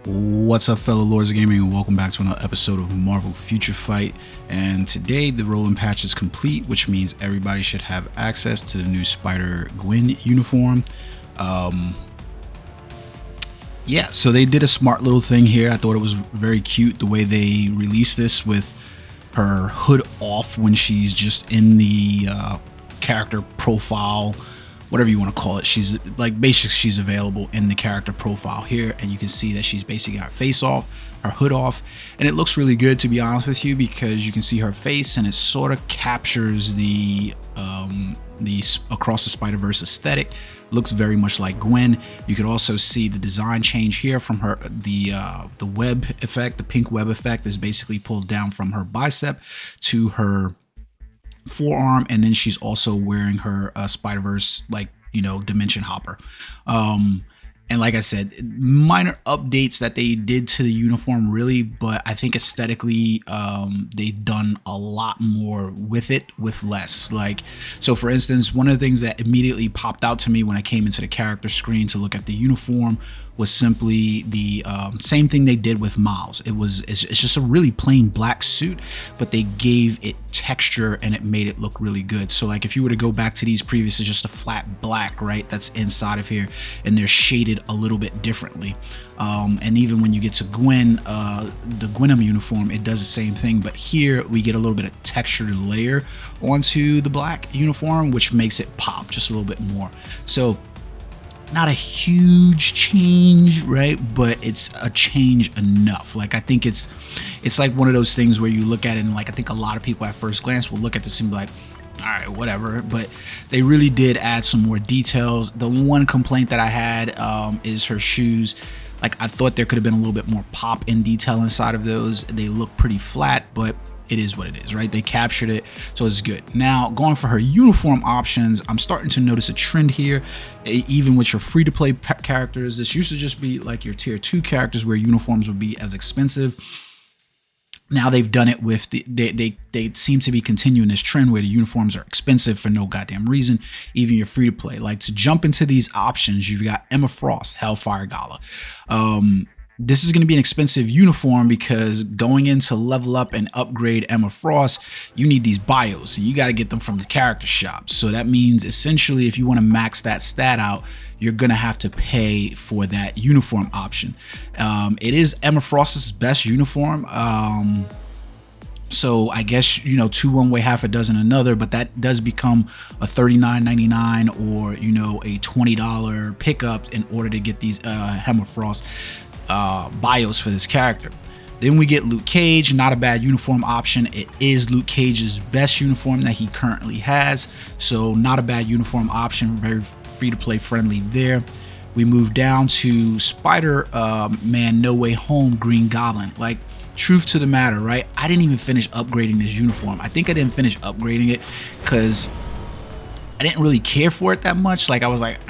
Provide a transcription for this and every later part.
What's up, fellow Lords of Gaming, and welcome back to another episode of Marvel Future Fight. And today the rolling patch is complete, which means everybody should have access to the new Spider-Gwen uniform. Yeah, so they did a smart little thing here. I thought it was very cute the way they released this with her hood off when she's just in the character profile, whatever you want to call it. She's like, basically she's available in the character profile here, and you can see that she's basically got her face off, her hood off, and it looks really good, to be honest with you, because you can see her face and it sort of captures the Across the Spider-Verse aesthetic. Looks very much like Gwen. You could also see the design change here from her. The web effect, the pink web effect, is basically pulled down from her bicep to her forearm, and then she's also wearing her Spider-Verse, like, dimension hopper. And like I said, minor updates that they did to the uniform, really, but I think aesthetically they've done a lot more with it with less. Like, so for instance, one of the things that immediately popped out to me when I came into the character screen to look at the uniform was simply the same thing they did with Miles. It's just a really plain black suit, but they gave it texture and it made it look really good. So like, if you were to go back to these previous, it's just a flat black, right, that's inside of here, and they're shaded a little bit differently. And even when you get to Gwen, the Gwenum uniform, it does the same thing, but here we get a little bit of textured layer onto the black uniform, which makes it pop just a little bit more. So not a huge change, right, but it's a change enough. Like, I think it's like one of those things where you look at it and, like, I think a lot of people at first glance will look at this and be like, all right, whatever, but they really did add some more details. The one complaint that I had is her shoes. Like, I thought there could have been a little bit more pop in detail inside of those. They look pretty flat, but it is what it is, right? They captured it, so it's good. Now, going for her uniform options, I'm starting to notice a trend here. Even with your free-to-play characters, this used to just be like your tier 2 characters where uniforms would be as expensive. Now they've done it with they seem to be continuing this trend where the uniforms are expensive for no goddamn reason, even your free to play. Like, to jump into these options, you've got Emma Frost, Hellfire Gala. This is going to be an expensive uniform because going in to level up and upgrade Emma Frost, you need these bios and you got to get them from the character shop. So that means essentially, if you want to max that stat out, you're going to have to pay for that uniform option. It is Emma Frost's best uniform. So I guess, 2 one way, half a dozen another, but that does become a $39.99 or, a $20 pickup in order to get these Emma Frost bios for this character. Then we get Luke Cage, not a bad uniform option. It is Luke Cage's best uniform that he currently has, so not a bad uniform option, very free to play friendly there. We move down to Spider-Man No Way Home Green Goblin. Like, truth to the matter, right, I didn't even finish upgrading this uniform. I think I didn't finish upgrading it because I didn't really care for it that much. Like, I was like,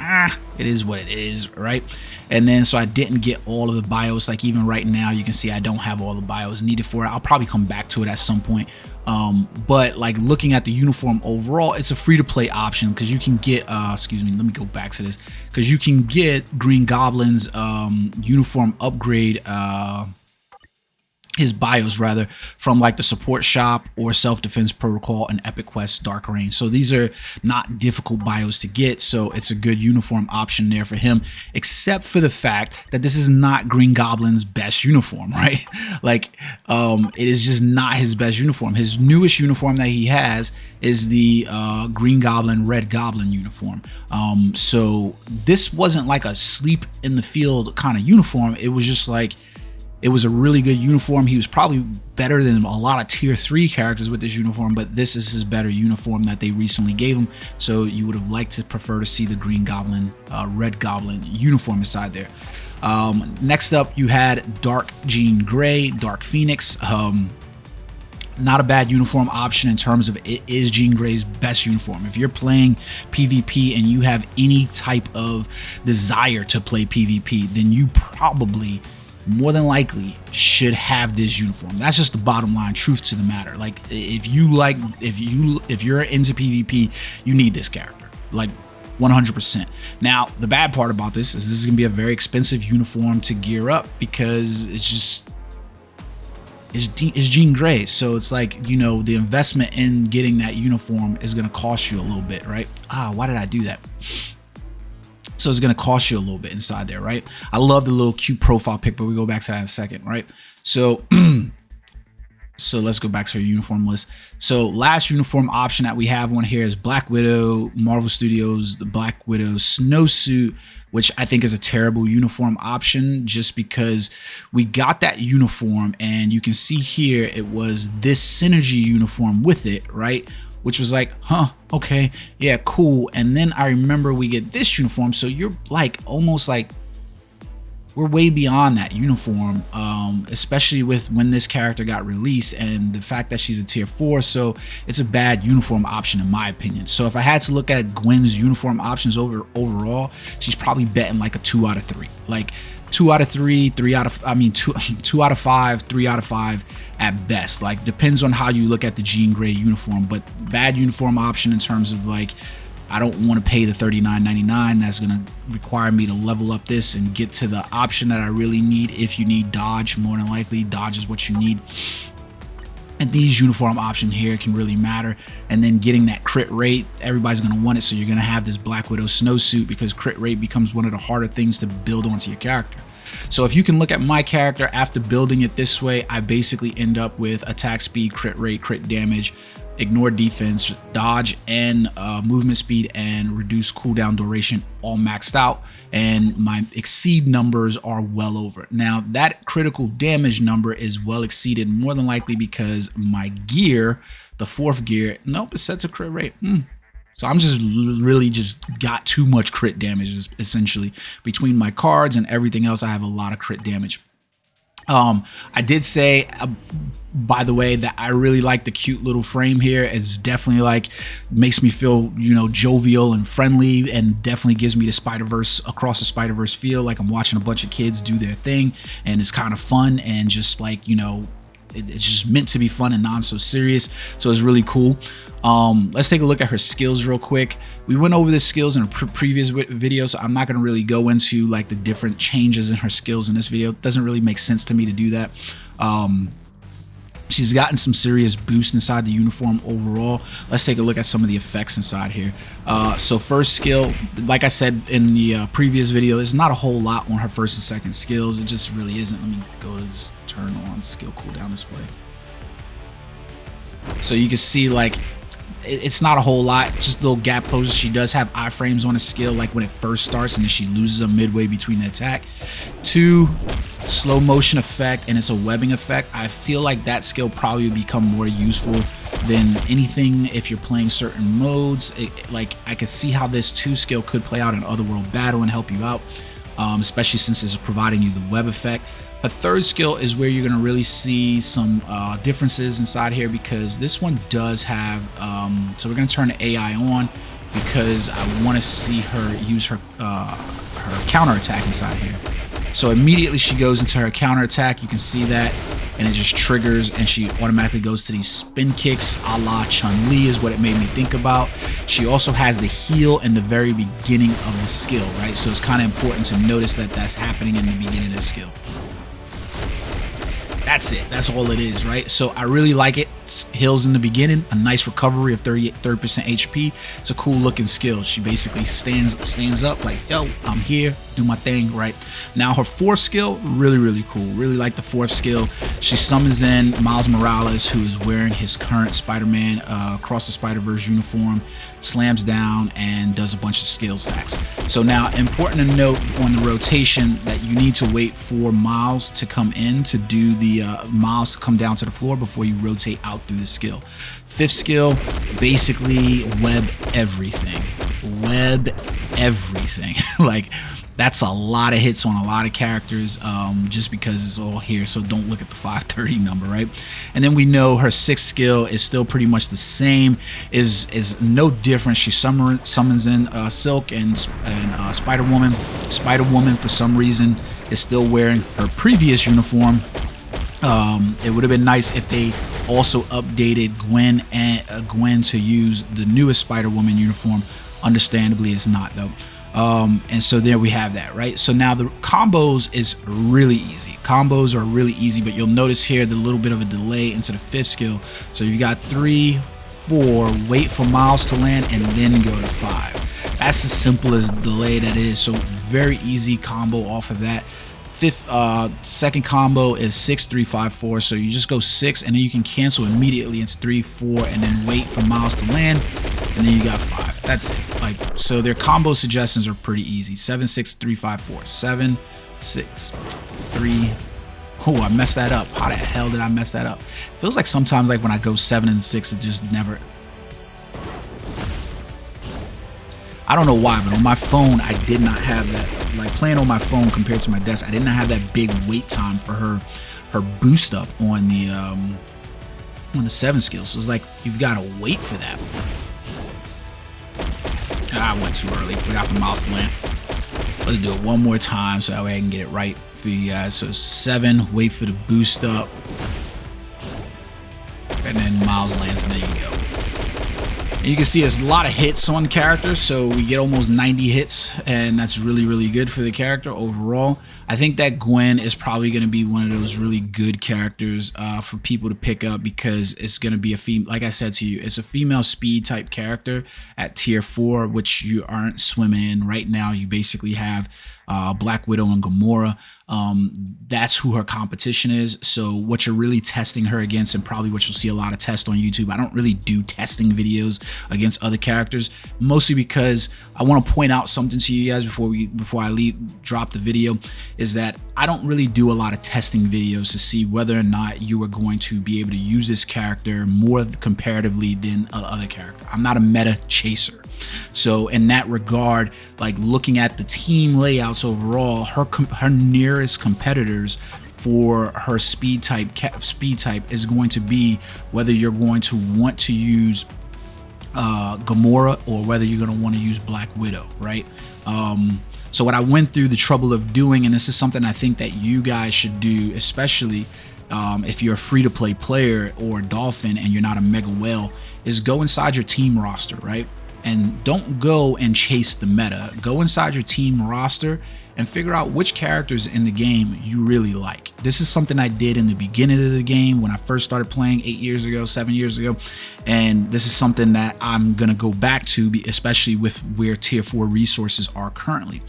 it is what it is, right? And then so I didn't get all of the bios. Like, even right now you can see I don't have all the bios needed for it. I'll probably come back to it at some point. But like, looking at the uniform overall, it's a free to play option because you can get excuse me, let me go back to this, because you can get Green Goblin's uniform upgrade, his bios rather, from like the support shop or self-defense protocol and Epic Quest Dark Reign. So these are not difficult bios to get, so it's a good uniform option there for him, except for the fact that this is not Green Goblin's best uniform, right? Like, it is just not his best uniform. His newest uniform that he has is the Green Goblin Red Goblin uniform. So this wasn't like a sleep in the field kind of uniform. It was just like, it was a really good uniform. He was probably better than a lot of tier 3 characters with this uniform, but this is his better uniform that they recently gave him. So you would have liked to prefer to see the Green Goblin, Red Goblin uniform inside there. Next up, you had Dark Jean Grey, Dark Phoenix. Not a bad uniform option in terms of it is Jean Grey's best uniform. If you're playing PvP and you have any type of desire to play PvP, then you probably, more than likely, should have this uniform. That's just the bottom line, truth to the matter. Like, if you're into PvP, you need this character. Like, 100%. Now, the bad part about this is gonna be a very expensive uniform to gear up, because it's Jean Grey. So it's like, you know, the investment in getting that uniform is gonna cost you a little bit, right? Why did I do that? So it's gonna cost you a little bit inside there, right? I love the little cute profile pic, but we go back to that in a second, right? So so let's go back to our uniform list. So last uniform option that we have on here is Black Widow, Marvel Studios, the Black Widow snowsuit, which I think is a terrible uniform option, just because we got that uniform and you can see here it was this Synergy uniform with it, right? Which was like, huh, okay, yeah, cool. And then I remember we get this uniform, so you're like almost like, we're way beyond that uniform, especially with when this character got released and the fact that she's a tier 4. So it's a bad uniform option in my opinion. So if I had to look at Gwen's uniform options overall, she's probably betting like a 2 out of 3, like 2 out of 3, 3 out of, I mean, 2 out of 5, 3 out of 5 at best. Like, depends on how you look at the Jean Grey uniform, but bad uniform option in terms of like, I don't want to pay the $39.99. That's going to require me to level up this and get to the option that I really need. If you need dodge, more than likely dodge is what you need. And these uniform option here can really matter. And then getting that crit rate, everybody's going to want it. So you're going to have this Black Widow snowsuit, because crit rate becomes one of the harder things to build onto your character. So if you can look at my character after building it this way, I basically end up with attack speed, crit rate, crit damage, ignore defense, dodge, and movement speed, and reduce cooldown duration all maxed out, and my exceed numbers are well over. Now that critical damage number is well exceeded, more than likely because my gear, the 4th gear, nope, it's set to crit rate. So I'm just really just got too much crit damage, essentially. Between my cards and everything else, I have a lot of crit damage. I did say, by the way, that I really like the cute little frame here. It's definitely like, makes me feel, you know, jovial and friendly, and definitely gives me the Spider-Verse, across the Spider-Verse feel, like I'm watching a bunch of kids do their thing, and it's kind of fun, and just like, you know, it's just meant to be fun and not so serious. So it's really cool. Let's take a look at her skills real quick. We went over the skills in a previous video, so I'm not going to really go into like the different changes in her skills in this video. It doesn't really make sense to me to do that. She's gotten some serious boost inside the uniform overall. Let's take a look at some of the effects inside here. So first skill, like I said in the previous video, there's not a whole lot on her first and second skills. It just really isn't. Let me go to this turn on skill cooldown display. So you can see like, it's not a whole lot, just little gap closures. She does have iframes on a skill, like when it first starts, and then she loses them midway between the attack. 2, slow motion effect, and it's a webbing effect. I feel like that skill probably would become more useful than anything if you're playing certain modes. Like, I could see how this 2 skill could play out in Otherworld Battle and help you out, especially since it's providing you the web effect. A 3rd skill is where you're going to really see some differences inside here, because this one does have, so we're going to turn the AI on, because I want to see her use her counter attack inside here. So immediately she goes into her counter attack. You can see that, and it just triggers, and she automatically goes to these spin kicks a la Chun-Li is what it made me think about. She also has the heal in the very beginning of the skill, right? So it's kind of important to notice that that's happening in the beginning of the skill. That's it. That's all it is, right? So I really like it. Heals in the beginning, a nice recovery of 30% HP. It's a cool looking skill. She basically stands up like, yo, I'm here, do my thing, right? Now her 4th skill, really cool. Really like the 4th skill. She summons in Miles Morales, who is wearing his current Spider-Man Across the Spider-Verse uniform, slams down and does a bunch of skill stacks. So now, important to note on the rotation that you need to wait for Miles to come in to do the Miles to come down to the floor before you rotate out through the skill. 5th skill, basically web everything. Web everything. Like, that's a lot of hits on a lot of characters, just because it's all here. So don't look at the 530 number, right? And then we know her 6th skill is still pretty much the same, is no different. She summons in Silk and Spider-Woman. Spider-Woman, for some reason, is still wearing her previous uniform. It would have been nice if they also updated Gwen to use the newest Spider-Woman uniform Understandably, it's not though. And so there we have that, right? So now the combos is really easy. Combos are really easy, but you'll notice here the little bit of a delay into the 5th skill. So you got 3, 4, wait for miles to land, and then go to 5. That's as simple as delay that is. So very easy combo off of that. Second combo is 6, 3, 5, 4. So you just go 6, and then you can cancel immediately into 3, 4, and then wait for miles to land, and then you got 5. That's it. Like, so their combo suggestions are pretty easy. 7, 6, 3, 5, 4. 7, 6, 3. Oh, I messed that up. How the hell did I mess that up? Feels like sometimes, like when I go 7 and 6, it just never. I don't know why, but on my phone, I did not have that. Like playing on my phone compared to my desk, I did not have that big wait time for her boost up on the 7 skill. So it's like you've got to wait for that. I went too early. Forgot for miles to land. Let's do it one more time so that way I can get it right for you guys. So 7, wait for the boost up, and then miles lands, and there you go. And you can see there's a lot of hits on characters, so we get almost 90 hits, and that's really, really good for the character overall. I think that Gwen is probably going to be one of those really good characters for people to pick up, because it's going to be a female, like I said to you, it's a female speed type character at tier 4, which you aren't swimming in right now. You basically have Black Widow and Gamora. That's who her competition is. So what you're really testing her against, and probably what you'll see a lot of tests on YouTube. I don't really do testing videos against other characters, mostly because I want to point out something to you guys before I drop the video, is that I don't really do a lot of testing videos to see whether or not you are going to be able to use this character more comparatively than other character. I'm not a meta chaser. So in that regard, like looking at the team layouts overall, her nearest competitors for her speed type is going to be whether you're going to want to use Gamora or whether you're going to want to use Black Widow, right? So what I went through the trouble of doing, and this is something I think that you guys should do, especially if you're a free-to-play player or Dolphin and you're not a Mega Whale, is go inside your team roster, right? And don't go and chase the meta. Go inside your team roster and figure out which characters in the game you really like. This is something I did in the beginning of the game when I first started playing 8 years ago, 7 years ago. And this is something that I'm gonna go back to, especially with where tier 4 resources are currently.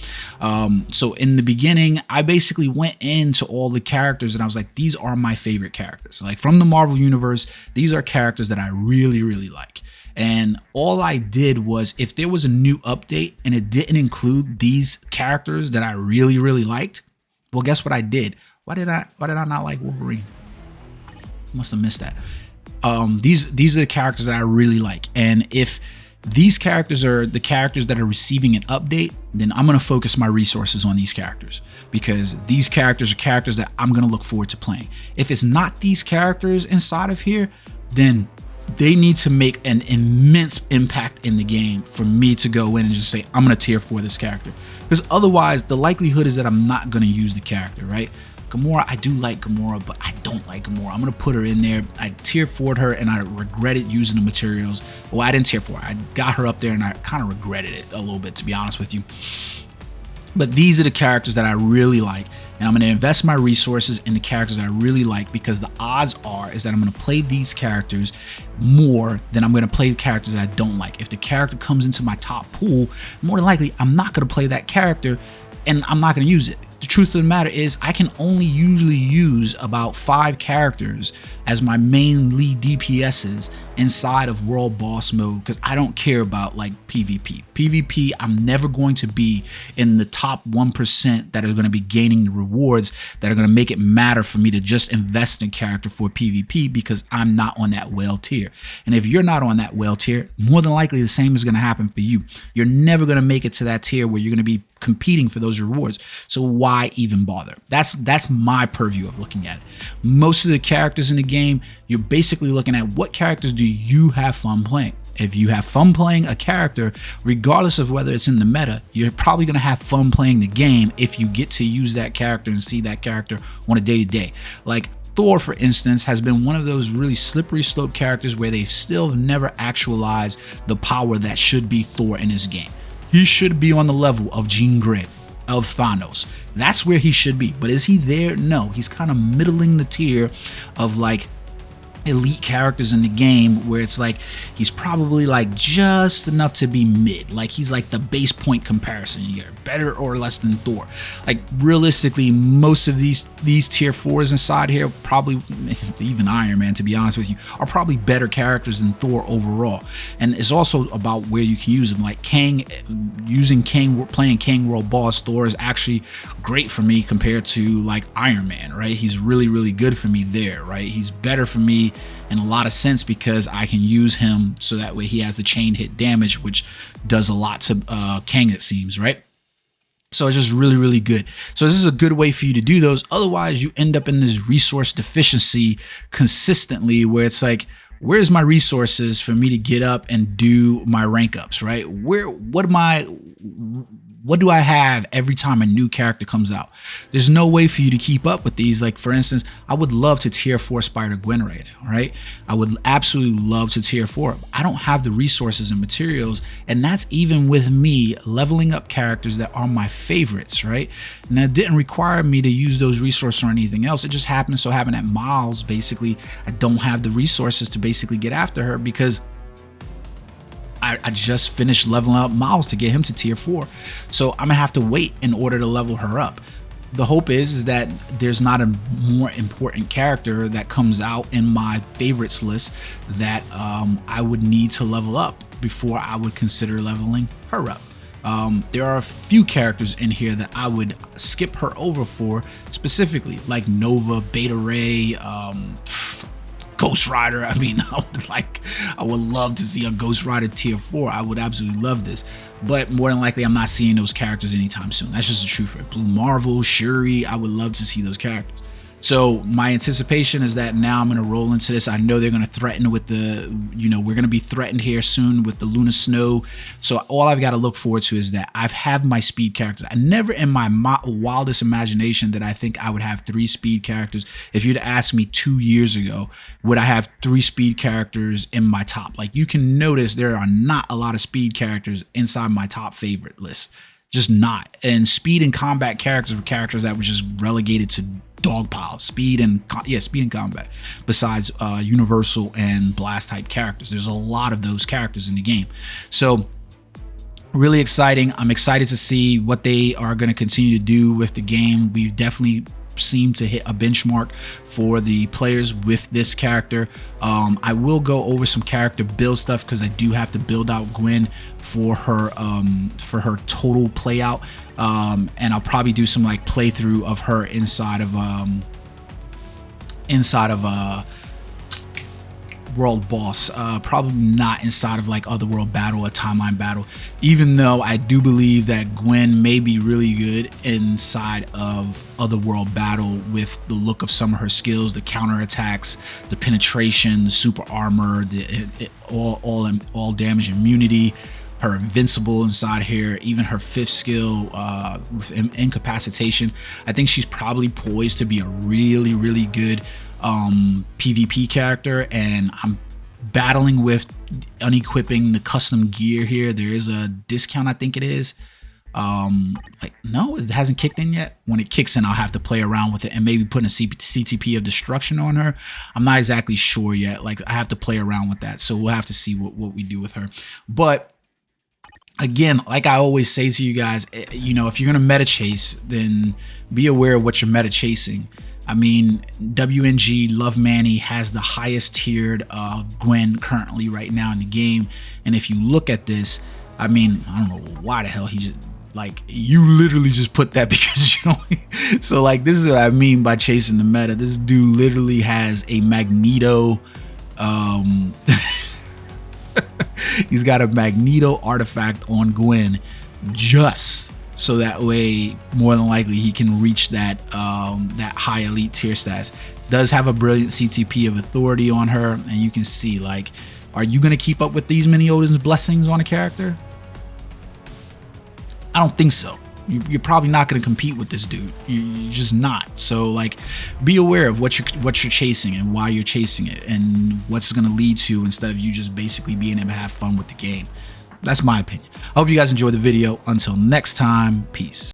So in the beginning, I basically went into all the characters and I was like, these are my favorite characters. Like from the Marvel Universe, these are characters that I really, really like. And all I did was, if there was a new update and it didn't include these characters that I really, really liked, well, guess what I did? Why did I not like Wolverine? Must have missed that. These are the characters that I really like. And if these characters are the characters that are receiving an update, then I'm going to focus my resources on these characters, because these characters are characters that I'm going to look forward to playing. If it's not these characters inside of here, then they need to make an immense impact in the game for me to go in and just say, I'm going to tier 4 this character. Because otherwise, the likelihood is that I'm not going to use the character, right? Gamora, I do like Gamora, but I don't like Gamora. I'm going to put her in there. I tier 4'd her and I regretted using the materials. Well, I didn't tier 4. I got her up there and I kind of regretted it a little bit, to be honest with you. But these are the characters that I really like, and I'm going to invest my resources in the characters that I really like, because the odds are is that I'm going to play these characters more than I'm going to play the characters that I don't like. If the character comes into my top pool, more than likely I'm not going to play that character and I'm not going to use it. The truth of the matter is, I can only usually use about 5 characters as my main lead DPSs inside of World Boss mode, because I don't care about like PvP. PvP, I'm never going to be in the top 1% that are going to be gaining the rewards that are going to make it matter for me to just invest in a character for PvP, because I'm not on that whale tier. And if you're not on that whale tier, more than likely the same is going to happen for you. You're never going to make it to that tier where you're going to be competing for those rewards. So why even bother? That's my purview of looking at it. Most of the characters in the game, you're basically looking at what characters do you have fun playing. If you have fun playing a character, regardless of whether it's in the meta, you're probably going to have fun playing the game if you get to use that character and see that character on a day-to-day. Like, Thor, for instance, has been one of those really slippery slope characters where they've still never actualized the power that should be Thor in his game. He should be on the level of Jean Grey, of Thanos. That's where he should be. But is he there? No. He's kind of middling the tier of like elite characters in the game, where it's like he's probably like just enough to be mid. Like he's like the base point comparison here, better or less than Thor. Like realistically, most of these tier 4s inside here, probably even Iron Man, to be honest with you, are probably better characters than Thor overall. And it's also about where you can use them. Like Kang, playing Kang World Boss Thor is actually great for me compared to like Iron Man, right? He's really good for me there, right? He's better for me in a lot of sense because I can use him so that way he has the chain hit damage, which does a lot to Kang, it seems, right? So it's just really good. So this is a good way for you to do those. Otherwise, you end up in this resource deficiency consistently where it's like, where's my resources for me to get up and do my rank ups, right? What do I have every time a new character comes out? There's no way for you to keep up with these. Like for instance, I would love to tier 4 Spider-Gwen right now, right? I would absolutely love to tier 4. I don't have the resources and materials, and that's even with me leveling up characters that are my favorites, right? And that didn't require me to use those resources or anything else. It just happened that Miles, basically, I don't have the resources to basically get after her because I just finished leveling up Miles to get him to tier 4. So I'm gonna have to wait in order to level her up. The hope is that there's not a more important character that comes out in my favorites list that I would need to level up before I would consider leveling her up. There are a few characters in here that I would skip her over for, specifically like Nova, Beta Ray, Ghost Rider. I mean, I would love to see a Ghost Rider tier 4. I would absolutely love this, but more than likely I'm not seeing those characters anytime soon. That's just the truth for it. Blue Marvel, Shuri, I would love to see those characters. So my anticipation is that now I'm going to roll into this. I know they're going to threaten with the, we're going to be threatened here soon with the Luna Snow. So all I've got to look forward to is that I've had my speed characters. I never in my wildest imagination that I think I would have 3 speed characters. If you'd asked me 2 years ago, would I have 3 speed characters in my top? Like you can notice there are not a lot of speed characters inside my top favorite list. Just not. And speed and combat characters were characters that were just relegated to dog pile. Speed and combat, besides universal and blast type characters. There's a lot of those characters in the game. So really exciting. I'm excited to see what they are going to continue to do with the game. We've definitely seemed to hit a benchmark for the players with this character. I will go over some character build stuff because I do have to build out Gwen for her total play out, and I'll probably do some like playthrough of her inside of world boss, probably not inside of like Otherworld battle, a timeline battle, even though I do believe that Gwen may be really good inside of Otherworld battle with the look of some of her skills, the counter attacks, the penetration, the super armor, all damage immunity, her invincible inside here, even her 5th skill with incapacitation. I think she's probably poised to be a really good PvP character, and I'm battling with unequipping the custom gear here. There is a discount, I think it is. No, it hasn't kicked in yet. When it kicks in, I'll have to play around with it and maybe put a CTP of destruction on her. I'm not exactly sure yet. Like I have to play around with that, so we'll have to see what we do with her. But again, like I always say to you guys, if you're gonna meta chase, then be aware of what you're meta chasing. I mean, WNG Love Manny has the highest tiered Gwen currently right now in the game, and if you look at this, I mean, I don't know why the hell he just, like, you literally just put that because so like this is what I mean by chasing the meta. This dude literally has a Magneto he's got a Magneto artifact on Gwen just so that way more than likely he can reach that high elite tier stats. Does have a brilliant CTP of authority on her, and you can see, like, are you going to keep up with these many Odin's blessings on a character? I don't think so. You're probably not going to compete with this dude. You're just not. So like, be aware of what you're chasing and why you're chasing it and what's going to lead to, instead of you just basically being able to have fun with the game. That's my opinion. I hope you guys enjoyed the video. Until next time, peace.